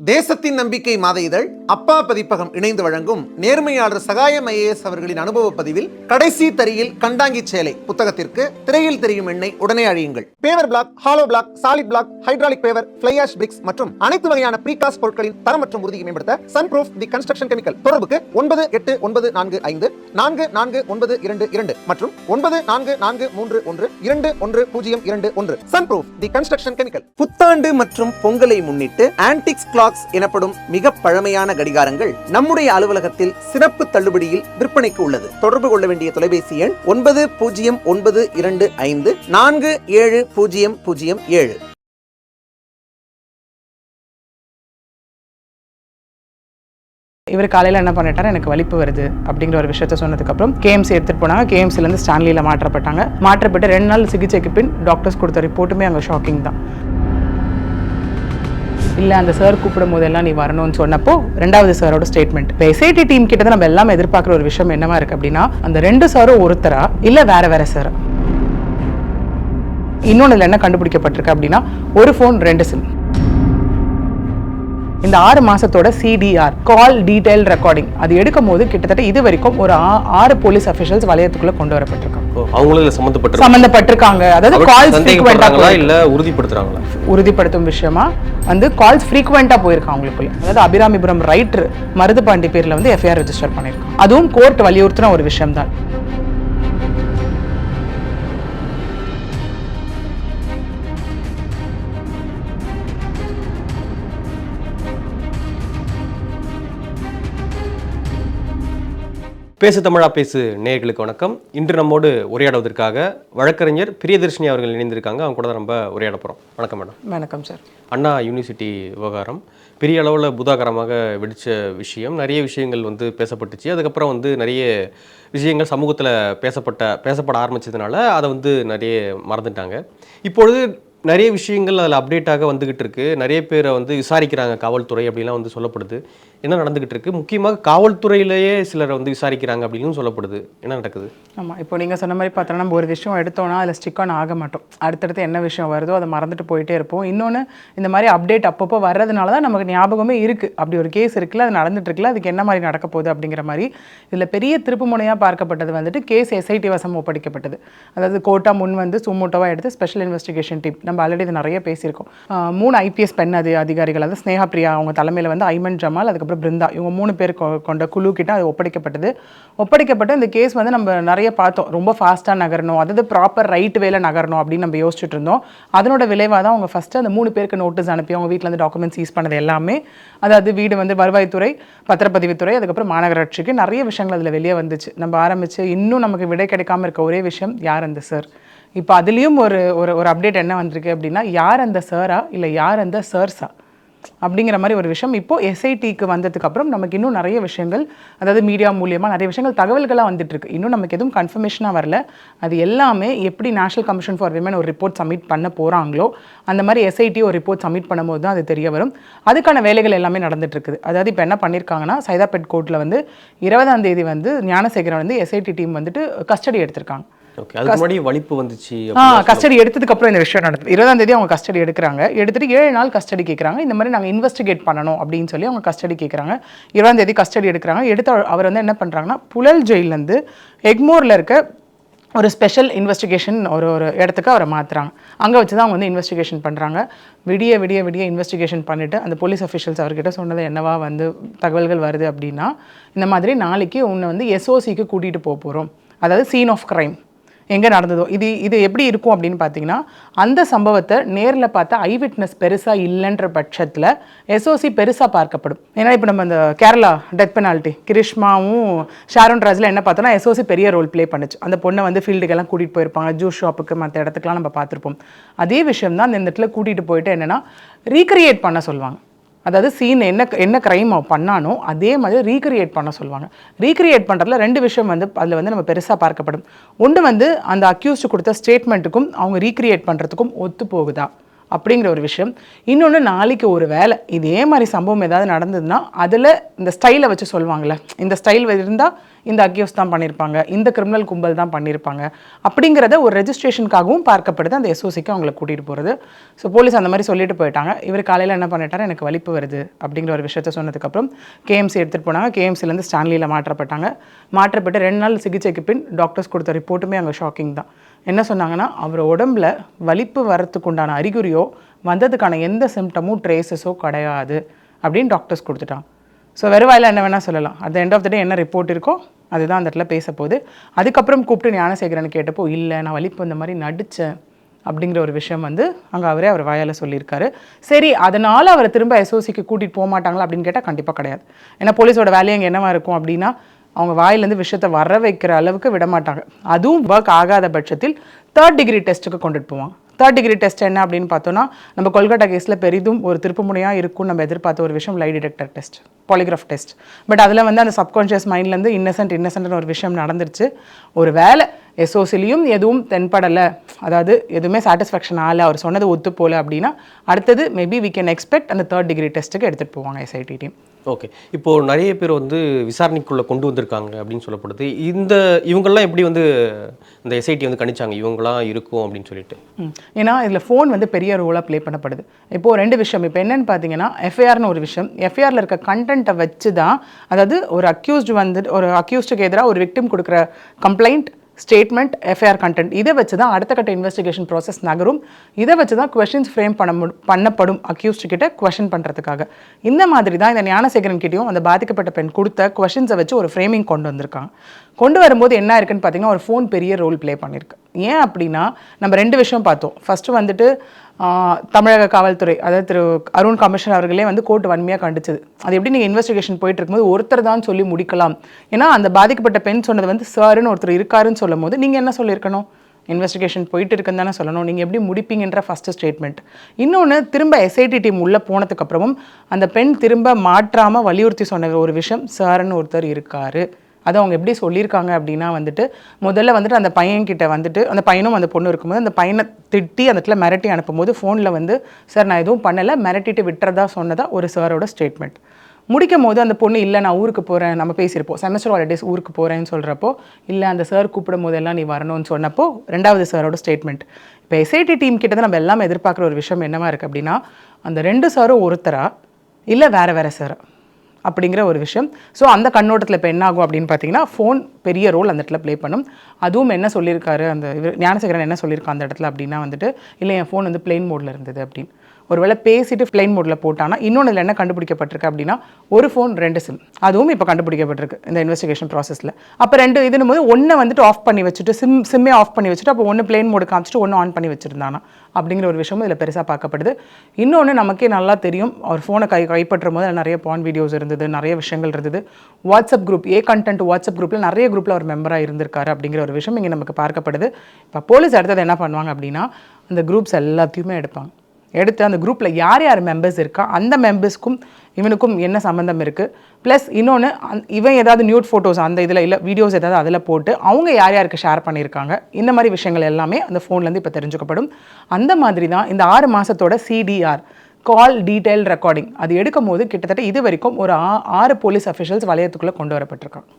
தேசத்தின் நம்பிக்கை மாத இதழ் அப்பா பதிப்பகம் இணைந்து வழங்கும் நேர்மையாளர் சகாயம் IAS அவர்களின் அனுபவ பதிவில் கடைசி தரியில் கண்டாங்கி சேலை புத்தகத்திற்கு திரையில் தெரியும் எண்ணை உடனே அழியுங்கள். Paver block, hollow block, solid block, hydraulic paver, fly ash bricks மற்றும் அனைத்து வகையான ப்ரீகாஸ்ட் பொருட்களின் தரம் மற்றும் உறுதியை மேம்படுத்த சன்ப்ரூஃப் தி கன்ஸ்ட்ரக்ஷன் கெமிக்கல். தொடர்புக்கு 989452449222 மற்றும் 9443121021. சன்ப்ரூஃப் தி கன்ஸ்ட்ரக்ஷன் கெமிக்கல். புத்தாண்டு மற்றும் பொங்கலை முன்னிட்டு ஆன்டிக்ஸ் கிளாக்ஸ் எனப்படும் மிக பழமையான கடிகாரங்கள் நம்முடைய அலுவலகத்தில் சிறப்பு தள்ளுபடியில் விற்பனைக்கு உள்ளது. தொடர்பு கொள்ள வேண்டிய தொலைபேசி எண் 9092547007. இவர் காலையில் என்ன பண்ணிட்டார், எனக்கு வலிப்பு வருது அப்படிங்கிற ஒரு விஷயத்த சொன்னதுக்கப்புறம் KMC எடுத்துகிட்டு போனாங்க. KMCலேருந்து ஸ்டான்லியில் மாற்றப்பட்டு 2 நாள் சிகிச்சைக்கு பின் டாக்டர்ஸ் கொடுத்த ரிப்போர்ட்டுமே அங்கே ஷாக்கிங் தான். இல்லை அந்த சார் கூப்பிடும் போதெல்லாம் நீ வரணும்னு சொன்னப்போ 2வது சாரோட ஸ்டேட்மெண்ட். இப்போ SIT டீம் கிட்ட நம்ம எல்லாம் எதிர்பார்க்குற ஒரு விஷயம் என்னவா இருக்குது அப்படின்னா, அந்த 2 சாரும் ஒருத்தரா இல்லை வேற சாரா. இன்னொன்று என்ன கண்டுபிடிக்கப்பட்டிருக்கு அப்படின்னா, ஒரு ஃபோன் 2 சிம். இந்த 6 மாசத்தோட CDR கால் டீடைல் ரெக்கார்டிங் அது எடுக்கும் போது கிட்டத்தட்ட இது வரைக்கும் ஒரு 6 போலீஸ் அஃபிஷியல்ஸ் வலயத்துக்குள்ள கொண்டு வரப்பட்டிருக்காங்க. அவங்களும் சம்பந்தப்பட்டிருக்காங்க. அதாவது கால்ஸ் ஃப்ரீக்வெண்டா இல்ல உறுதிப்படுத்துறாங்களா? உறுதிப்படுத்தும் விஷயமா வந்து கால்ஸ் ஃப்ரீக்வெண்டா போயிருக்காங்க அவங்களுக்குள்ள. அதாவது அபிராமிபுரம் ரைட்டர் மருதுபாண்டி பேர்ல வந்து FIR ரெஜிஸ்டர் பண்ணிருக்காங்க. அதுவும் கோர்ட் வலியுறுத்தின ஒரு விஷயம் தான். பேசு தமிழா பேசு நேயர்களுக்கு வணக்கம். இன்று நம்மோடு உரையாடுவதற்காக வழக்கறிஞர் பிரியதர்ஷினி அவர்கள் இணைந்திருக்காங்க. அவங்க கூட தான் நம்ம உரையாட போகிறோம். வணக்கம் மேடம். வணக்கம் சார். அண்ணா யூனிவர்சிட்டி விவகாரம் பெரிய அளவில் பூதாகரமாக வெடித்த விஷயம். நிறைய விஷயங்கள் வந்து பேசப்பட்டுச்சு. அதுக்கப்புறம் வந்து நிறைய விஷயங்கள் சமூகத்தில் பேசப்பட ஆரம்பித்ததுனால அதை வந்து நிறைய மறந்துட்டாங்க. இப்பொழுது நிறைய விஷயங்கள் அதில் அப்டேட்டாக வந்துக்கிட்டு இருக்குது. நிறைய பேரை வந்து விசாரிக்கிறாங்க காவல்துறை அப்படிலாம் வந்து சொல்லப்படுது. என்ன நடந்துக்கிட்டு இருக்குது? முக்கியமாக காவல்துறையிலேயே சிலரை வந்து விசாரிக்கிறாங்க அப்படின்னு சொல்லப்படுது. என்ன நடக்குது? ஆமாம், இப்போ நீங்கள் சொன்ன மாதிரி பார்த்தோன்னா நம்ம ஒரு விஷயம் எடுத்தோன்னா அதில் ஸ்டிக் ஆன் ஆக மாட்டோம். அடுத்தடுத்து என்ன விஷயம் வருதோ அதை மறந்துட்டு போயிட்டே இருப்போம். இன்னொன்று இந்த மாதிரி அப்டேட் அப்பப்போ வர்றதுனால தான் நமக்கு ஞாபகமே இருக்குது. அப்படி ஒரு கேஸ் இருக்குல்ல, அது நடந்துட்டு இருக்குல்ல, அதுக்கு என்ன மாதிரி நடக்க போகுது அப்படிங்கிற மாதிரி. இதில் பெரிய திருப்பு முனையாக பார்க்கப்பட்டது வந்துட்டு கேஸ் SIT வசம் ஒப்படைக்கப்பட்டது. அதாவது கோர்ட்டா முன் வந்து சுமூட்டோவாக எடுத்து ஸ்பெஷல் இன்வெஸ்டிகேஷன் டீம், நம்ம ஆல்ரெடி இது நிறைய பேசியிருக்கோம், 3 IPS பெண் அதிகாரிகள், அதாவது ஸ்னேகா பிரியா அவங்க தலைமையில் வந்து ஐமன் ஜமால், அதுக்கப்புறம் பிருந்தா, இவங்க 3 பேர் கொண்ட குழு கிட்ட அது ஒப்படைக்கப்பட்டு இந்த கேஸ் வந்து நம்ம நிறைய பார்த்தோம். ரொம்ப ஃபாஸ்ட்டாக நகரணும், அதாவது ப்ராப்பர் ரைட் வேல நகரணும் அப்படின்னு நம்ம யோசிச்சுட்டு இருந்தோம். அதனோட விளைவாக தான் அவங்க ஃபஸ்ட்டு அந்த 3 பேருக்கு நோட்டீஸ் அனுப்பி அவங்க வீட்டில் வந்து டாக்குமெண்ட் சீஸ் பண்ணது எல்லாமே, அதாவது வீடு வந்து வருவாய்த்துறை, பத்திரப்பதிவுத்துறை, அதுக்கப்புறம் மாநகராட்சிக்கு நிறைய விஷயங்கள் அதில் வெளியே வந்துச்சு. நம்ம ஆரம்பித்து இன்னும் நமக்கு விடை கிடைக்காமல் இருக்க ஒரே விஷயம், யார் அந்த சார். இப்போ அதுலேயும் ஒரு அப்டேட் என்ன வந்திருக்கு அப்படின்னா, யார் அந்த சாரா இல்லை யார் அந்த சர்ஸா அப்படிங்கிற மாதிரி ஒரு விஷயம் இப்போ SITக்கு வந்ததுக்கப்புறம் நமக்கு இன்னும் நிறைய விஷயங்கள், அதாவது மீடியா மூலியமாக நிறைய விஷயங்கள் தகவல்களாக வந்துட்டுருக்கு. இன்னும் நமக்கு எதுவும் கன்ஃபர்மேஷனாக வரல. அது எல்லாமே எப்படி நேஷனல் கமிஷன் ஃபார் விமன் ஒரு ரிப்போர்ட் சப்மிட் பண்ண போகிறாங்களோ அந்த மாதிரி SIT ஒரு ரிப்போர்ட் சப்மிட் பண்ணும்போது தான் அது தெரிய வரும். அதுக்கான வேலைகள் எல்லாமே நடந்துட்டு இருக்குது. அதாவது இப்போ என்ன பண்ணியிருக்காங்கன்னா, சைதாப்பேட் கோர்ட்டில் வந்து 20ஆம் தேதி வந்து ஞானசேகரன் வந்து SIT டீம் வந்துட்டு கஸ்டடி எடுத்திருக்காங்க. கஸ்டடி எடுத்ததுக்கு அப்புறம் இந்த விஷயம் நடக்குது. 20ஆம் தேதி அவங்க கஸ்டடி எடுக்கிறாங்க. எடுத்துட்டு 7 நாள் கஸ்டடி கேட்குறாங்க. இந்த மாதிரி நாங்கள் இன்வெஸ்டிகேட் பண்ணணும் அப்படின்னு சொல்லி அவங்க கஸ்டடி கேட்குறாங்க. 20ஆம் தேதி கஸ்டடி எடுக்கிறாங்க. எடுத்து அவர் வந்து என்ன பண்ணுறாங்கன்னா, புழல் ஜெயிலேருந்து எக்மோரில் இருக்க ஒரு ஸ்பெஷல் இன்வெஸ்டிகேஷன் ஒரு இடத்துக்கு அவரை மாற்றுறாங்க. அங்கே வச்சு தான் அவங்க வந்து இன்வெஸ்டிகேஷன் பண்ணுறாங்க. விடிய இன்வெஸ்டிகேஷன் பண்ணிவிட்டு அந்த போலீஸ் அஃபிஷியல்ஸ் அவர்கிட்ட சொன்னது என்னவா வந்து தகவல்கள் வருது அப்படின்னா, இந்த மாதிரி நாளைக்கு உன்னை வந்து SOCக்கு கூட்டிகிட்டு போகிறோம், அதாவது சீன் ஆஃப் கிரைம் எங்கே நடந்ததோ. இது எப்படி இருக்கும் அப்படின்னு பார்த்தீங்கன்னா, அந்த சம்பவத்தை நேரில் பார்த்த ஐவிட்னஸ் பெருசாக இல்லைன்ற பட்சத்தில் SOC பெருசாக பார்க்கப்படும். ஏன்னா இப்போ நம்ம இந்த கேரளா டெத் பெனால்ட்டி கிரிஷ்மாவும் ஷாரோன் ராஜில் என்ன பார்த்தோன்னா, SOC பெரிய ரோல் ப்ளே பண்ணுச்சு. அந்த பொண்ணை வந்து ஃபீல்டுக்கெல்லாம் கூட்டிகிட்டு போயிருப்பாங்க, ஜூஸ் ஷாப்புக்கு மற்ற இடத்துக்குலாம் நம்ம பார்த்துருப்போம். அதே விஷயம் தான் அந்த இடத்துல கூட்டிகிட்டு போயிட்டு என்னென்னா ரீக்ரியேட் பண்ண சொல்லுவாங்க. அதாவது சீன் என்ன க்ரைம் பண்ணானோ அதே மாதிரி ரீக்ரியேட் பண்ண சொல்லுவாங்க. ரீக்ரியேட் பண்ணுறதுல 2 விஷயம் வந்து அதில் வந்து நம்ம பெருசாக பார்க்கப்படும். ஒன்று வந்து அந்த அக்யூஸ்டு கொடுத்த ஸ்டேட்மெண்ட்டுக்கும் அவங்க ரீக்ரியேட் பண்ணுறதுக்கும் ஒத்து போகுதா அப்படிங்கிற ஒரு விஷயம். இன்னொன்று, நாளைக்கு ஒரு வேளை இதே மாதிரி சம்பவம் ஏதாவது நடந்ததுன்னா அதில் இந்த ஸ்டைலை வச்சு சொல்லுவாங்கள்ல, இந்த ஸ்டைல் இருந்தால் இந்த அக்யூஸ் தான் பண்ணியிருப்பாங்க, இந்த கிரிமினல் கும்பல் தான் பண்ணியிருப்பாங்க அப்படிங்கிறத ஒரு ரெஜிஸ்ட்ரேஷனுக்காகவும் பார்க்கப்படுது அந்த எஸ்ஓசிக்கு அவங்களை கூட்டிகிட்டு போகிறது. ஸோ போலீஸ் அந்த மாதிரி சொல்லிட்டு போயிட்டாங்க. இவர் காலையில் என்ன பண்ணிட்டாரு, எனக்கு வலிப்பு வருது அப்படிங்கிற ஒரு விஷயத்த சொன்னதுக்கப்புறம் கேஎம்சி எடுத்துகிட்டு போனாங்க. கேஎம்சிலேருந்து ஸ்டான்லியில் மாற்றப்பட்டாங்க. மாற்றப்பட்டு 2 நாள் சிகிச்சைக்கு பின் டாக்டர்ஸ் கொடுத்த ரிப்போர்ட்டுமே அங்கே ஷாக்கிங் தான். என்ன சொன்னாங்கன்னா, அவர் உடம்புல வலிப்பு வரத்துக்கு உண்டான அறிகுறியோ வந்ததுக்கான எந்த சிம்டமும் ட்ரேசஸோ கிடையாது அப்படின்னு டாக்டர்ஸ் கொடுத்துட்டாங்க. ஸோ வெறுவாயில் என்ன வேணால் சொல்லலாம். At the end of the day என்ன ரிப்போர்ட் இருக்கோ அதுதான் அந்த இடத்துல பேச போகுது. அதுக்கப்புறம் கூப்பிட்டு ஞானசேகரன் கேட்டப்போ, இல்லை நான் வலிப்பு இந்த மாதிரி நடித்தேன் அப்படிங்கிற ஒரு விஷயம் வந்து அங்கே அவரே அவர் வாயால் சொல்லியிருக்காரு. சரி, அதனால் அவரை திரும்ப எஸ்ஓசிக்கு கூட்டிகிட்டு போக மாட்டாங்களா அப்படின்னு கேட்டால் கண்டிப்பாக கிடையாது. ஏன்னா போலீஸோட வேலையை அங்கே என்னவா இருக்கும் அப்படின்னா, அவங்க வாயிலேருந்து விஷயத்தை வர வைக்கிற அளவுக்கு விட மாட்டாங்க. அதுவும் ஒர்க் ஆகாத பட்சத்தில் 3rd டிகிரி டெஸ்ட்டுக்கு கொண்டுட்டு போவாங்க. 3rd டிகிரி டெஸ்ட் என்ன அப்படின்னு பார்த்தோன்னா, நம்ம கொல்கட்டா கேஸில் பெரிதும் ஒரு திருப்புமுனையாக இருக்கும் நம்ம எதிர்பார்த்த ஒரு விஷயம் lie detector test, polygraph test. But அதில் வந்து அந்த சப்கான்ஷியஸ் மைண்ட்லேருந்து இன்னசென்ட்னு ஒரு விஷயம் நடந்துருச்சு. ஒரு வேளை எஸ்ஓசிலையும் எதுவும் தென்படலை, அதாவது எதுவுமே சாட்டிஸ்ஃபேக்ஷன் ஆகலை, அவர் சொன்னது ஒத்து போகல அப்படின்னா அடுத்தது மேபி வி கேன் எக்ஸ்பெக்ட் அந்த 3rd டிகிரி டெஸ்ட்டுக்கு எடுத்துகிட்டு போவாங்க எஸ்ஐடி டீம். ஓகே, இப்போது நிறைய பேர் வந்து விசாரணைக்குள்ளே கொண்டு வந்திருக்காங்க அப்படின்னு சொல்லப்படுது. இவங்கெல்லாம் எப்படி வந்து இந்த எஸ்ஐடி வந்து கணிச்சாங்க இவங்களாம் இருக்கும் அப்படின்னு சொல்லிட்டு? ஏன்னா இதில் ஃபோன் வந்து பெரிய ரோலாக ப்ளே பண்ணப்படுது. இப்போது 2 விஷயம். இப்போ என்னென்னு பார்த்தீங்கன்னா, எஃப்ஐஆர்னு ஒரு விஷயம். எஃப்ஐஆரில் இருக்க கண்டென்ட்டை வச்சு தான், அதாவது ஒரு அக்யூஸ்டு வந்து ஒரு அக்யூஸ்டுக்கு எதிராக ஒரு விக்டிம் கொடுக்குற கம்ப்ளைண்ட், ஸ்டேட்மெண்ட், எஃப்ஐஆர் கண்டென்ட், இதை வச்சு தான் அடுத்த கட்ட இன்வெஸ்டிகேஷன் ப்ராசஸ் நகரும். இதை வச்சு தான் கொஷின்ஸ் ஃப்ரேம் பண்ணப்படும் அக்யூஸ்டு கிட்ட கொஷின் பண்ணுறதுக்காக. இந்த மாதிரி தான் இந்த ஞானசேகரன் கிட்டையும் அந்த பாதிக்கப்பட்ட பெண் கொடுத்த கொஷின்ஸை வச்சு ஒரு ஃப்ரேமிங் கொண்டு வந்திருக்காங்க. கொண்டு வரும்போது என்ன இருக்குன்னு பார்த்தீங்கன்னா, ஒரு ஃபோன் பெரிய ரோல் ப்ளே பண்ணியிருக்கு. ஏன் அப்படின்னா, நம்ம 2 விஷயம் பார்த்தோம். ஃபஸ்ட்டு வந்துட்டு தமிழக காவல்துறை, அதாவது திரு அருண் கமிஷனர் அவர்களே வந்து கோர்ட் வன்மையாக கண்டிச்சது. அது எப்படி நீங்கள் இன்வெஸ்டிகேஷன் போயிட்டு இருக்கும்போது ஒருத்தர் தான் சொல்லி முடிக்கலாம். ஏன்னா அந்த பாதிக்கப்பட்ட பெண் சொன்னது வந்து சாருன்னு ஒருத்தர் இருக்காருன்னு சொல்லும் போது நீங்கள் என்ன சொல்லியிருக்கணும், இன்வெஸ்டிகேஷன் போயிட்டு இருக்குன்னு தானே சொல்லணும், நீங்கள் எப்படி முடிப்பீங்கன்ற ஃபஸ்ட்டு ஸ்டேட்மெண்ட். இன்னொன்று, திரும்ப எஸ்ஐடி டீம் உள்ளே போனதுக்கப்புறமும் அந்த பெண் திரும்ப மாற்றாமல் வலியுறுத்தி சொன்ன ஒரு விஷயம், சாருன்னு ஒருத்தர் இருக்காரு. அதை அவங்க எப்படி சொல்லியிருக்காங்க அப்படின்னா வந்துட்டு, முதல்ல வந்துட்டு அந்த பையன்கிட்ட வந்துட்டு, அந்த பையனும் அந்த பொண்ணு இருக்கும்போது அந்த பையனை திட்டி அந்த இடத்துல மிரட்டி அனுப்பும்போது ஃபோனில் வந்து, சார் நான் எதுவும் பண்ணலை, மிரட்டிட்டு விட்டுறதா சொன்னதா ஒரு சாரோட ஸ்டேட்மெண்ட். முடிக்கும் போது அந்த பொண்ணு, இல்லை நான் ஊருக்கு போகிறேன், நம்ம பேசியிருப்போம், செமஸ்டர் ஹாலிடேஸ் ஊருக்கு போகிறேன்னு சொல்கிறப்போ, இல்லை அந்த சார் கூப்பிடும் போதெல்லாம் நீ வரணும்னு சொன்னப்போ 2வது சாரோட ஸ்டேட்மெண்ட். இப்போ எஸ்ஐடி டீம் கிட்ட தான் நம்ம எல்லாம் எதிர்பார்க்குற ஒரு விஷயம் என்னவா இருக்குது அப்படின்னா, அந்த 2 சாரும் ஒருத்தரா இல்லை வேறு சாரா அப்படிங்கிற ஒரு விஷயம். ஸோ அந்த கண்ணோட்டத்தில் இப்போ என்ன ஆகும் அப்படின்னு பார்த்தீங்கன்னா, ஃபோன் பெரிய ரோல் அந்த இடத்துல ப்ளே பண்ணும். அதுவும் என்ன சொல்லியிருக்காரு அந்த ஞானசேகரன் என்ன சொல்லியிருக்கான் அந்த இடத்துல அப்படின்னா வந்துட்டு, இல்லை என் ஃபோன் வந்து பிளெயின் மோடில் இருந்தது அப்படின்னு. ஒருவேளை பேசிட்டு பிளைன் மோடில் போட்டானா, இன்னொன்று இதில் என்ன கண்டுபிடிக்கப்பட்டிருக்கு அப்படின்னா, ஒரு ஃபோன் 2 சிம், அதுவும் இப்போ கண்டுபிடிக்கப்பட்டிருக்கு இந்த இன்வெஸ்டிகேஷன் ப்ராசஸில். அப்போ 2 இதுன்னு போது ஒன்றை வந்துட்டு ஆஃப் பண்ணி வச்சுட்டு சிம்மே ஆஃப் பண்ணி வச்சுட்டு, அப்போ ஒன்று பிளைன் மோடு காமிச்சிட்டு ஒன்று ஆன் பண்ணி வச்சுருந்தானா அப்படிங்கிற ஒரு விஷயமும் இதில் பெருசாக பார்க்கப்படுது. இன்னொன்று நமக்கே நல்லா தெரியும், அவர் ஃபோனை கைப்பற்றும் போது நிறைய பான் வீடியோஸ் இருந்தது, நிறைய விஷயங்கள் இருந்தது. வாட்ஸ்அப் குரூப், கண்டென்ட் வாட்ஸ்அப் குரூப்பில் நிறைய குரூப்பில் அவர் மெம்பராக இருந்திருக்காரு அப்படிங்கிற ஒரு விஷயம் இங்கே நமக்கு பார்க்கப்படுது. இப்போ போலீஸ் அடுத்தது என்ன பண்ணுவாங்க அப்படின்னா, அந்த குரூப்ஸ் எல்லாத்தையுமே எடுத்து அந்த குரூப்பில் யார் யார் மெம்பர்ஸ் இருக்கா, அந்த மெம்பர்ஸ்க்கும் இவனுக்கும் என்ன சம்மந்தம் இருக்குது, ப்ளஸ் இன்னொன்று இவன் ஏதாவது நியூட் ஃபோட்டோஸ் அந்த இதில் இல்லை வீடியோஸ் ஏதாவது அதில் போட்டு அவங்க யார் யாருக்கு ஷேர் பண்ணியிருக்காங்க, இந்த மாதிரி விஷயங்கள் எல்லாமே அந்த ஃபோன்லேருந்து இப்போ தெரிஞ்சுக்கப்படும். அந்த மாதிரி தான் இந்த 6 மாதத்தோட CDR, கால் டீடைல் ரெக்கார்டிங், அது எடுக்கும் போது கிட்டத்தட்ட இது வரைக்கும் ஒரு 6 போலீஸ் அஃபிஷியல்ஸ் வளையத்துக்குள்ளே கொண்டு வரப்பட்டிருக்காங்க.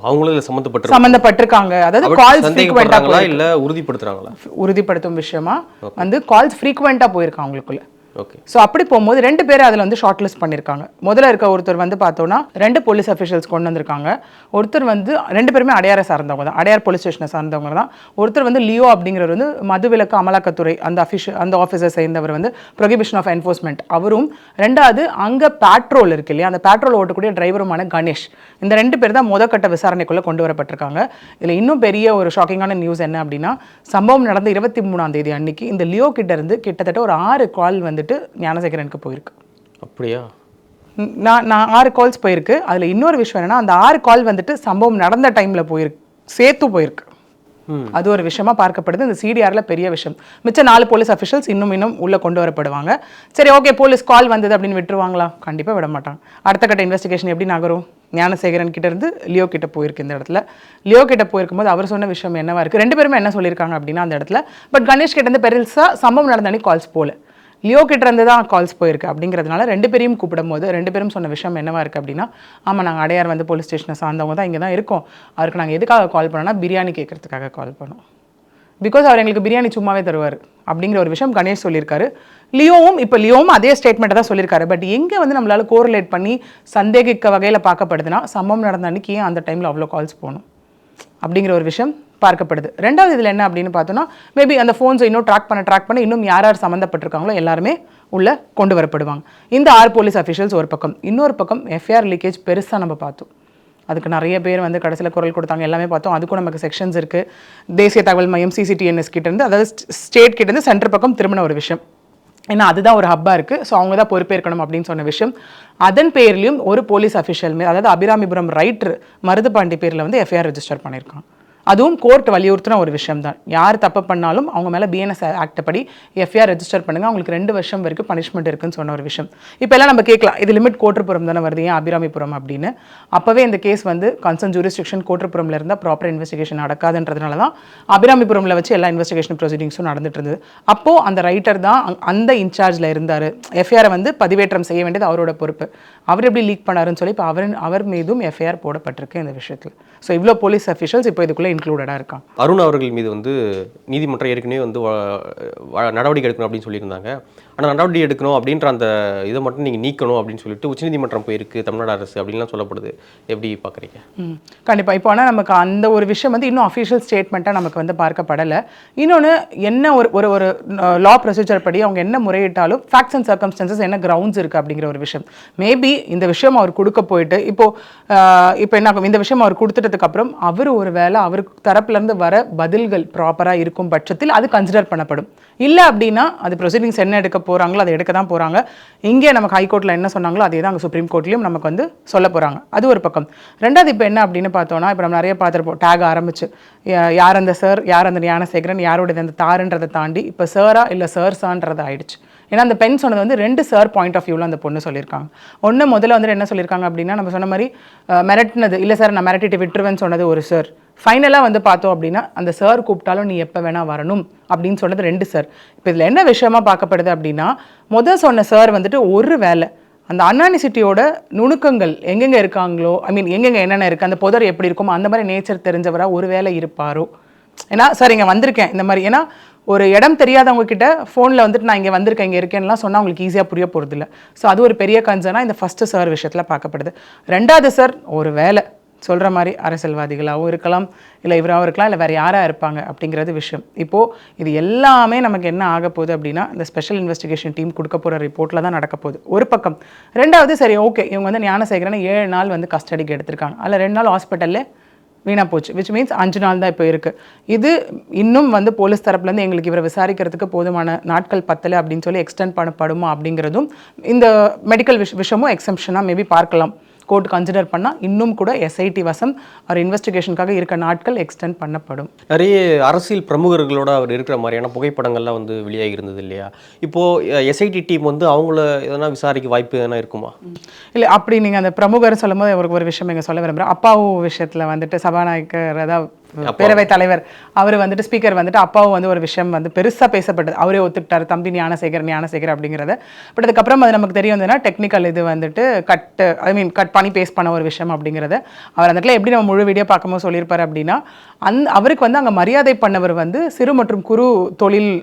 அவங்களும் சம்பந்தப்பட்டிருக்காங்க. அதாவது கால்ஸ் ஃப்ரீக்வெண்டா இல்ல உறுதிப்படுத்துறாங்களா? உறுதிப்படுத்தும் விஷயமா வந்து கால்ஸ் ஃப்ரீக்வெண்டா போயிருக்காங்க அவங்களுக்குள்ள. ஓகே. ஸோ அப்படி போகும்போது 2 பேர் அதில் வந்து ஷார்ட் லிஸ்ட் பண்ணியிருக்காங்க. முதல்ல இருக்க ஒருத்தர் வந்து பார்த்தோன்னா 2 போலீஸ் அஃபிஷியல்ஸ் கொண்டு வந்திருக்காங்க. ஒருத்தர் வந்து 2 பேருமே அடையாரை சார்ந்தவங்க தான், அடையார் போலீஸ் ஸ்டேஷனை சார்ந்தவங்க தான். ஒருத்தர் வந்து லியோ அப்படிங்கிறவர் வந்து மதுவிலக்கு அமலாக்கத்துறை அந்த ஆஃபீஸர் சேர்ந்தவர் வந்து ப்ரொஹிபிஷன் ஆஃப் என்ஃபோர்ஸ்மெண்ட் அவரும். 2வது அங்கே பேட்ரோல் இருக்கு இல்லையா, அந்த பேட்ரோல் ஓட்டக்கூடிய டிரைவருமான கணேஷ். இந்த 2 பேர் தான் முதற்கட்ட விசாரணைக்குள்ளே கொண்டு வரப்பட்டிருக்காங்க. இதில் இன்னும் பெரிய ஒரு ஷாக்கிங்கான நியூஸ் என்ன அப்படின்னா, சம்பவம் நடந்த 23ஆம் தேதி அன்னைக்கு இந்த லியோ கிட்ட இருந்து கிட்டத்தட்ட ஒரு 6 கால் வந்துட்டு ஞானசேகரனுக்கு போயிருக்கு. அப்படியா? நான் 6 கால்ஸ் போயிருக்கு. அதில் இன்னொரு விஷயம் என்னன்னா, அந்த 6 கால் வந்துட்டு சம்பவம் நடந்த டைமில் சேர்த்து போயிருக்கு. அது ஒரு விஷயமா பார்க்கப்படுது. இந்த CDRல பெரிய விஷயம். மிச்ச 4 போலீஸ் அஃபிஷியல்ஸ் இன்னும் உள்ளே கொண்டு வரப்படுவாங்க. சரி, ஓகே, போலீஸ் கால் வந்தது அப்படின்னு விட்டுருவாங்களா? கண்டிப்பாக விட மாட்டாங்க. அடுத்த கட்ட இன்வெஸ்டிகேஷன் எப்படி நகரும்? ஞானசேகரன் கிட்ட இருந்து லியோ கிட்ட போயிருக்கு. இந்த இடத்துல லியோ கிட்ட போயிருக்கும்போது அவர் சொன்ன விஷயம் என்னவா இருக்குது, 2 பேருமே என்ன சொல்லியிருக்காங்க அப்படின்னா அந்த இடத்துல, பட் கணேஷ் கிட்ட இருந்து பெருசாக சம்பவம் நடந்த அன்னைக்கு கால்ஸ் போல. லியோ கிட்ட இருந்து தான் கால்ஸ் போயிருக்கு அப்படிங்கிறதுனால 2 பேரையும் கூப்பிடும் போது 2 பேரும் சொன்ன விஷயம் என்னவா இருக்குது அப்படின்னா, ஆமாம் நாங்கள் அடையார் வந்து போலீஸ் ஸ்டேஷனை சார்ந்தவங்க தான் இங்கே தான் இருக்கோம், அவருக்கு நாங்கள் எதுக்காக கால் பண்ணோன்னா பிரியாணி கேட்கறதுக்காக கால் பண்ணோம், பிகாஸ் அவர் எங்களுக்கு பிரியாணி சும்மாவே தருவார் அப்படிங்கிற ஒரு விஷயம் கணேஷ் சொல்லியிருக்காரு. லியோவும் அதே ஸ்டேட்மெண்ட்டை தான் சொல்லியிருக்காரு. பட் எங்கே வந்து நம்மளால கோரிலேட் பண்ணி சந்தேகிக்க வகையில் பார்க்கப்படுதுன்னா, சம்பவம் நடந்த அன்னைக்கு ஏன் அந்த டைமில் அவ்வளோ கால்ஸ் போகணும் அப்படிங்கிற ஒரு விஷயம் பார்க்கப்படுது. ரெண்டாவது இதில் என்ன அப்படின்னு பார்த்தோன்னா, மேபி அந்த ஃபோன்ஸை இன்னும் ட்ராக் பண்ண இன்னும் யார் சம்மந்தப்பட்டிருக்காங்களோ எல்லாருமே உள்ளே கொண்டு வரப்படுவாங்க. இந்த 6 போலீஸ் அஃபிஷியல்ஸ் ஒரு பக்கம், இன்னொரு பக்கம் எஃப்ஐஆர் லீக்கேஜ் பெருசாக நம்ம பார்த்தோம். அதுக்கு நிறைய பேர் வந்து கடைசியில் குரல் கொடுத்தாங்க, எல்லாமே பார்த்தோம். அதுக்கும் நமக்கு செக்ஷன்ஸ் இருக்குது. தேசிய தகவல் மையம் சிசிடிஎன்எஸ் கிட்டேருந்து, அதாவது ஸ்டேட் கிட்டேருந்து சென்டர் பக்கம் திரும்பின ஒரு விஷயம். ஏன்னா அதுதான் ஒரு ஹப்பாக இருக்குது, ஸோ அவங்க தான் பொறுப்பேற்கணும் அப்படின்னு சொன்ன விஷயம். அதன் பேர்லையும் ஒரு போலீஸ் அஃபிஷியல் மேல், அதாவது அபிராமிபுரம் ரைட்டர் மருதுபாண்டி பேரில் வந்து எஃப்ஐஆர் ரெஜிஸ்டர் பண்ணியிருக்காங்க. அதுவும் கோர்ட் வலியுறுத்தின ஒரு விஷயம் தான். யார் தப்பு பண்ணாலும் அவங்க மேலே பிஎன்எஸ் ஆக்ட் படி எஃப்ஐஆர் ரெஜிஸ்டர் பண்ணுங்க, அவங்களுக்கு 2 வருஷம் வரைக்கும் பனிஷ்மெண்ட் இருக்குன்னு சொன்ன ஒரு விஷயம். இப்போ எல்லாம் நம்ம கேட்கலாம், இது லிமிட் கோட்டர்புரம் தானே வருது, ஏன் அபிராமிபுரம் அப்படின்னு. அப்போவே இந்த கேஸ் வந்து கன்சர்ன் ஜூரிஸ்டிக்ஷன் கோட்டர்புரம்ல இருந்தால் ப்ராப்பர் இன்வெஸ்டிகேஷன் நடக்காதுன்றதுனால தான் அபிராமிபுரம்ல வச்சு எல்லா இன்வெஸ்டிகேஷன் ப்ரொசீடிங்ஸும் நடந்துட்டு இருந்தது. அப்போது அந்த ரைட்டர் தான் அந்த இன்சார்ஜில் இருந்தார். எஃப்ஐஆரை வந்து பதிவேற்றம் செய்ய வேண்டியது அவரோட பொறுப்பு. அவர் எப்படி லீக் பண்ணாருன்னு சொல்லி இப்போ அவர் மீதும் எஃப்ஐஆர் போடப்பட்டிருக்கு இந்த விஷயத்தில். ஸோ இவ்வளோ போலீஸ் அஃபிஷியல்ஸ் இப்போ இதுக்குள்ளே இன்க்ளூடடாக இருக்காங்க. அருண் அவர்கள் மீது வந்து நீதிமன்றம் ஏற்கனவே வந்து நடவடிக்கை எடுக்கணும் அப்படின்னு சொல்லியிருந்தாங்க. ஆனால் நடவடிக்கை எடுக்கணும் அப்படின்ற அந்த இதை மட்டும் நீங்கள் நீக்கணும் அப்படின்னு சொல்லிட்டு உச்சநீதிமன்றம் போயிருக்கு தமிழ்நாடு அரசு அப்படின்லாம் சொல்லப்படுது. எப்படி பார்க்குறீங்க? கண்டிப்பாக. இப்போ ஆனால் நமக்கு அந்த ஒரு விஷயம் வந்து இன்னும் அஃபிஷியல் ஸ்டேட்மெண்ட்டாக நமக்கு வந்து பார்க்கப்படலை. இன்னொன்று என்ன ஒரு லா ப்ரொசீஜர் படி அவங்க என்ன முறையிட்டாலும் ஃபேக்ட்ஸ் அண்ட் சர்க்கம்ஸ்டன்சஸ் என்ன கிரவுண்ட்ஸ் இருக்குது அப்படிங்கிற ஒரு விஷயம். மேபி இந்த விஷயம் அவர் கொடுக்க போயிட்டு இப்போ என்ன இந்த விஷயம் அவர் கொடுத்துட்டதுக்கு அப்புறம் அவர் ஒரு வேளை அவருக்கு தரப்புலேருந்து வர பதில்கள் ப்ராப்பராக இருக்கும் பட்சத்தில் அது கன்சிடர் பண்ணப்படும். இல்லை அப்படின்னா அது ப்ரொசீடிங்ஸ் என்ன எடுக்க போகிறாங்களோ அதை எடுக்க தான் போகிறாங்க. இங்கே நமக்கு ஹைகோர்ட்டில் என்ன சொன்னாங்களோ அதே தான் அங்கே சுப்ரீம் கோர்ட்லேயும் நமக்கு வந்து சொல்ல போகிறாங்க. அது ஒரு பக்கம். ரெண்டாவது இப்போ என்ன அப்படின்னு பார்த்தோன்னா, இப்போ நம்ம நிறைய பார்த்துருப்போம், டேக் ஆரம்பிச்சு யார் அந்த சார், யார் அந்த ஞானசேகரன், யாரோட அந்த தாருன்றதை தாண்டி இப்போ சாரா இல்லை சார்ஸான்றது ஆயிடுச்சு. ஏன்னா அந்த பெண் சொன்னது வந்து 2 சார் பாயிண்ட் ஆஃப் வியூவில் அந்த பொண்ணு சொல்லியிருக்காங்க. ஒன்று முதல்ல வந்துட்டு என்ன சொல்லியிருக்காங்க அப்படின்னா, நம்ம சொன்ன மாதிரி மிரட்டினது இல்லை சார் நான் மிரட்டிட்டு விட்டுருவேன்னு சொன்னது ஒரு சார். ஃபைனலாக வந்து பார்த்தோம் அப்படின்னா அந்த சார் கூப்பிட்டாலும் நீ எப்போ வேணால் வரணும் அப்படின்னு சொன்னது 2 சார். இப்போ இதில் என்ன விஷயமா பார்க்கப்படுது அப்படின்னா, முதல் சொன்ன சார் வந்துட்டு ஒரு வேலை அந்த அன்னானிசிட்டியோட நுணுக்கங்கள் எங்கெங்கே இருக்காங்களோ, எங்கெங்கே என்னென்ன இருக்குது, அந்த புதர் எப்படி இருக்குமோ அந்த மாதிரி நேச்சர் தெரிஞ்சவராக ஒரு வேலை இருப்பாரோ. ஏன்னா சார் இங்கே வந்திருக்கேன் இந்த மாதிரி, ஏன்னா ஒரு இடம் தெரியாதவங்க கிட்ட ஃபோனில் வந்துட்டு நான் இங்கே வந்திருக்கேன் இங்கே இருக்கேன்லாம் சொன்னால் அவங்களுக்கு ஈஸியாக புரிய போகிறது இல்லை. ஸோ அது ஒரு பெரிய கன்சர்னாக இந்த ஃபஸ்ட்டு சார் விஷயத்தில் பார்க்கப்படுது. ரெண்டாவது சார் ஒரு வேலை சொல்கிற மாதிரி அரசியல்வாதிகளாகவும் இருக்கலாம், இல்லை இவராகவும் இருக்கலாம், இல்லை வேறு யாராக இருப்பாங்க அப்படிங்கிறது விஷயம். இப்போது இது எல்லாமே நமக்கு என்ன ஆக போகுது அப்படின்னா, இந்த ஸ்பெஷல் இன்வெஸ்டிகேஷன் டீம் கொடுக்க போகிற ரிப்போர்ட்டில் தான் நடக்க போகுது ஒரு பக்கம். ரெண்டாவது சரி ஓகே இவங்க வந்து ஞானசேகரனை 7 நாள் வந்து கஸ்டடிக்கு எடுத்திருக்காங்க, அதில் 2 நாள் ஹாஸ்பிட்டல்லே வீணாக போச்சு, விச் மீன்ஸ் 5 நாள் தான் இப்போ இருக்குது. இது இன்னும் வந்து போலீஸ் தரப்புலேருந்து எங்களுக்கு இவரை விசாரிக்கிறதுக்கு போதுமான நாட்கள் பத்தலை அப்படின்னு சொல்லி எக்ஸ்டெண்ட் பண்ணப்படுமா அப்படிங்கிறதும் இந்த மெடிக்கல் விஷயமும் எக்ஸம்ஷனாக மேபி பார்க்கலாம். கோர்ட் கன்சிடர் பண்ணால் இன்னும் கூட எஸ்ஐடி வசம் அவர் இன்வெஸ்டிகேஷனுக்காக இருக்க நாட்கள் எக்ஸ்டெண்ட் பண்ணப்படும். நிறைய அரசியல் பிரமுகர்களோட அவர் இருக்கிற மாதிரியான புகைப்படங்கள்லாம் வந்து வெளியாகி இருந்தது இல்லையா? இப்போது எஸ்ஐடி டீம் வந்து அவங்கள எதனா விசாரிக்க வாய்ப்பு எதனா இருக்குமா? இல்லை அப்படி நீங்கள் அந்த பிரமுகர் சொல்லும் போது அவருக்கு ஒரு விஷயம் எங்கள் சொல்ல விரும்புகிறேன். அப்பாவு விஷயத்தில் வந்துட்டு சபாநாயகர் அதாவது பேரவைத் தலைவர் அவர் வந்துட்டு ஸ்பீக்கர் வந்துட்டு அப்பாவும் வந்து ஒரு விஷயம் வந்து பெருசாக பேசப்பட்டது, அவரே ஒத்துக்கிட்டார் தம்பி ஞானசேகர் அப்படிங்கிறத. பட் அதுக்கப்புறம் அது நமக்கு தெரிய வந்ததுன்னா டெக்னிக்கல் இது வந்துட்டு கட் பண்ணி பேஸ்ட் பண்ண ஒரு விஷயம் அப்படிங்கிறத அவர் அந்த இடத்துல எப்படி நம்ம முழு வீடியோ பார்க்கும்போது சொல்லியிருப்பார் அப்படின்னா, அவருக்கு வந்து அங்கே மரியாதை பண்ணவர் வந்து சிறு மற்றும் குறு தொழில்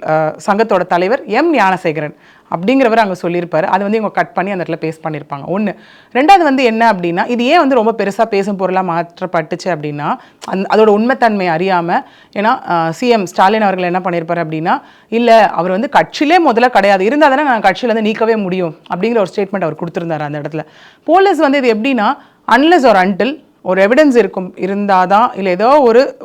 சங்கத்தோட தலைவர் ஞானசேகரன் அப்படிங்கிறவர் அங்கே சொல்லியிருப்பார். அது வந்து இவங்க கட் பண்ணி அந்த இடத்துல பேஸ்ட் பண்ணியிருப்பாங்க. ஒன்று. ரெண்டாவது வந்து என்ன அப்படின்னா, இது ஏன் வந்து ரொம்ப பெருசாக பேசும் பொருளாக மாற்றப்பட்டுச்சு அப்படின்னா, அதோட உண்மைத்தன்மை அறியாமல், ஏன்னா சிஎம் ஸ்டாலின் அவர்கள் என்ன பண்ணியிருப்பார் அப்படின்னா, இல்லை அவர் வந்து கட்சியிலே முதல்ல கிடையாது, இருந்தால் தானே நான் கட்சியில் வந்து நீக்கவே முடியும் அப்படிங்கிற ஒரு ஸ்டேட்மெண்ட் அவர் கொடுத்துருந்தார் அந்த இடத்துல. போலீஸ் வந்து இது எப்படின்னா, அன்லெஸ் ஒரு அன்டில் ஒரு எவிடன்ஸ் இருந்தால் தான், இல்லை ஏதோ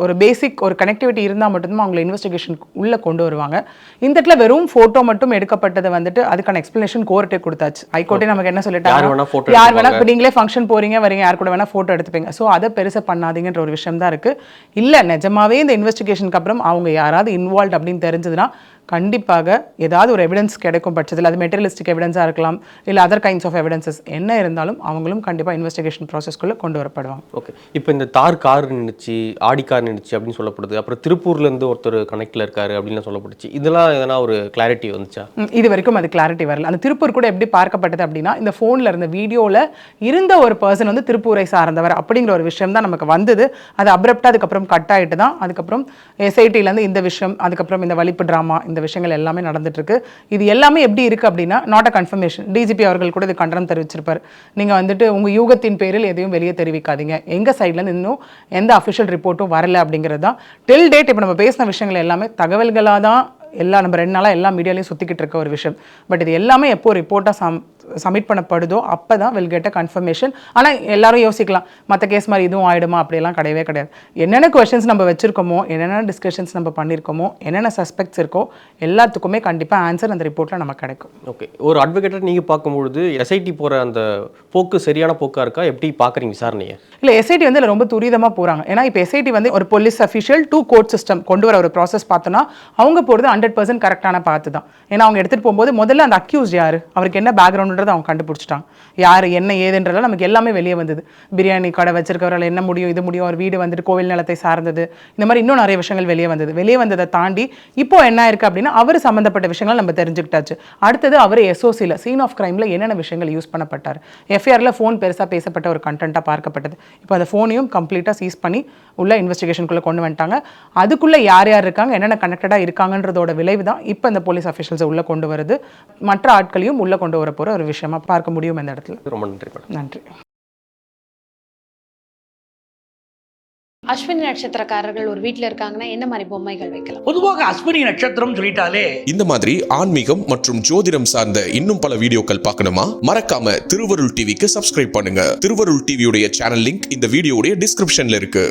ஒரு பேசிக் ஒரு கனெக்டிவிட்டி இருந்தால் மட்டும்தான் அவங்களை இன்வெஸ்டிகேஷன் உள்ளே கொண்டு வருவாங்க. இந்த இடத்துல வெறும் ஃபோட்டோ மட்டும் எடுக்கப்பட்டது வந்துட்டு அதுக்கான எக்ஸ்பிளனேஷன் கோர்ட்டே கொடுத்தாச்சு. ஹைகோர்ட்டே நமக்கு என்ன சொல்லிட்டாங்க, யார் வேணா இப்போ நீங்களே ஃபங்க்ஷன் போகிறீங்க வரீங்க யார் கூட வேணால் ஃபோட்டோ எடுத்துப்பீங்க, ஸோ அதை பெருசாக பண்ணாதீங்கன்ற ஒரு விஷயம் தான் இருக்குது. இல்லை நிஜமாவே இந்த இன்வெஸ்டிகேஷனுக்கு அப்புறம் அவங்க யாராவது இன்வால்வ் அப்படின்னு தெரிஞ்சதுன்னா கண்டிப்பாக ஏதாவது ஒரு எவிடன்ஸ் கிடைக்கும் பட்சத்தில், அது மெட்டீரியலிஸ்டிக் எவிடன்ஸாக இருக்கலாம், இல்லை அதர் கைண்ட்ஸ் ஆஃப் எவிடன்சஸ் என்ன இருந்தாலும் அவங்களும் கண்டிப்பாக இன்வெஸ்டிகேஷன் ப்ராசஸ்க்குள்ளே கொண்டு வரப்படுவாங்க. ஓகே, இப்போ இந்த தார் கார் நின்றுச்சு, ஆடி கார் நின்றுச்சு அப்படின்னு சொல்லப்படுது. அப்புறம் திருப்பூர்லேருந்து ஒருத்தர் கனெக்டில் இருக்காரு அப்படின்னு சொல்லப்படுச்சு. இதெல்லாம் எதனா ஒரு கிளாரிட்டி வந்துச்சா? இது வரைக்கும் அது கிளாரிட்டி வரல. அந்த திருப்பூர் கூட எப்படி பார்க்கப்பட்டது அப்படின்னா, இந்த ஃபோனில் இருந்த வீடியோவில் இருந்த ஒரு பர்சன் வந்து திருப்பூரை சார்ந்தவர் அப்படிங்கிற ஒரு விஷயம் தான் நமக்கு வந்தது. அது அப்ரப்டாக அதுக்கப்புறம் கட் ஆகிட்டு தான் அதுக்கப்புறம் எஸ்ஐடிலேருந்து இந்த விஷயம், அதுக்கப்புறம் இந்த வலிப்பு ட்ராமா, இந்த விஷயங்கள் எல்லாமே நடந்துட்டு இருக்கு. இது எல்லாமே எப்படி இருக்கு அப்படின்னா, நாட் அ கன்ஃபர்மேஷன். டிஜிபி அவர்கள் கூட இது கண்டனம் தெரிவிச்சிருப்பார். நீங்கள் வந்துட்டு உங்கள் யூகத்தின் பேரில் எதையும் வெளியே தெரிவிக்காதீங்க, எங்கள் சைட்லேருந்து இன்னும் எந்த அஃபிஷியல் ரிப்போர்ட்டும் வரல அப்படிங்கிறது தான் டில் டேட். இப்போ நம்ம பேசின விஷயங்கள் எல்லாமே தகவல்களாக தான் எல்லாம் நம்ம 2 நாளாக எல்லா மீடியாலையும் சுற்றிக்கிட்டு இருக்க ஒரு விஷயம். பட் இது எல்லாமே எப்போ ரிப்போர்ட்டாக சப்மிட் பண்ணப்படுதோ அப்போ தான் வில் கெட் அ கன்ஃபர்மேஷன். ஆனால் எல்லாரும் யோசிக்கலாம், மற்ற கேஸ் மாதிரி இதுவும் ஆகிடுமா, அப்படியெல்லாம் கிடையவே கிடையாது. என்னென்ன கொஷின்ஸ் நம்ம வச்சுருக்கோமோ, என்னென்ன டிஸ்கஷன்ஸ் நம்ம பண்ணியிருக்கோமோ, என்னென்ன சஸ்பெக்ட்ஸ் இருக்கோ எல்லாத்துக்குமே கண்டிப்பாக ஆன்சர் அந்த ரிப்போர்ட்டில் நமக்கு கிடைக்கும். ஓகே, ஒரு அட்வொகேட்டாக நீங்கள் பார்க்கும்பொழுது எஸ்ஐடி போகிற அந்த போக்கு சரியான போக்காக இருக்கா? எப்படி பார்க்குறீங்க விசாரணையை? இல்லை, எஸ்ஐடி வந்து இதில் ரொம்ப துரிதமாக போகிறாங்க. ஏன்னா இப்போ எஸ்ஐடி வந்து ஒரு police official to court system கொண்டு வர ஒரு ப்ராசஸ் பார்த்தோன்னா அவங்க போகிறது 100% கரெக்டான பார்த்து தான். ஏன்னா அவங்க எடுத்துகிட்டு போகும்போது முதல்ல அந்த அக்யூஸ் யார், அவருக்கு என்ன பேக்ரவுண்டுன்றதை அவங்க கண்டுபிடிச்சிட்டாங்க. யார் என்ன ஏதுன்றதுல நமக்கு எல்லாமே வெளியே வந்தது. பிரியாணி கடை வச்சிருக்கவரால் என்ன முடியும், இது முடியும், ஒரு வீடு வந்துட்டு கோவில் நிலத்தை சார்ந்தது, இந்த மாதிரி இன்னும் நிறைய விஷயங்கள் வெளியே வந்ததை தாண்டி இப்போ என்ன இருக்குது அப்படின்னா, அவர் சம்மந்தப்பட்ட விஷயங்கள் நம்ம தெரிஞ்சுக்கிட்டாச்சு. அடுத்தது அவர் எஸ்ஓசியில் சீன் ஆஃப் கிரைமில் என்னென்ன விஷயங்கள் யூஸ் பண்ணப்பட்டார், எஃப்ஐஆரில் ஃபோன் பெருசாக பேசப்பட்ட ஒரு கண்டென்ட்டாக பார்க்கப்பட்டது. இப்போ அந்த ஃபோனையும் கம்ப்ளீட்டாக சீஸ் பண்ணி உள்ள இன்வெஸ்டிகேஷனுக்குள்ளே கொண்டு வந்துட்டாங்க. அதுக்குள்ளே யார் யார் இருக்காங்க, என்னென்ன கனெக்டடாக இருக்காங்கன்றதோட விளைவு தான் இப்போ இந்த போலீஸ் அஃபிஷியல்ஸை உள்ளே கொண்டு வருது. மற்ற ஆட்களையும் உள்ளே கொண்டு வர போகிற ஒரு விஷயமா பார்க்க முடியும் இந்த இடத்துல. ரொம்ப நன்றி மேடம். நன்றி. அஸ்வினி நட்சத்திரக்காரர்கள் ஒரு வீட்டில் இருக்காங்கன்னா என்ன மாதிரி பொம்மைகள் வைக்கலாம்? பொதுவாக அஸ்வினி நட்சத்திரம் சொல்லிட்டாலே இந்த மாதிரி ஆன்மீகம் மற்றும் ஜோதிடம் சார்ந்த இன்னும் பல வீடியோக்கள் பார்க்கணுமா? மறக்காம திருவருள் டிவிக்கு சப்ஸ்கிரைப் பண்ணுங்க. திருவருள் டிவியுடைய சேனல் லிங்க் இந்த வீடியோடைய டிஸ்கிரிப்ஷன்ல இருக்கு.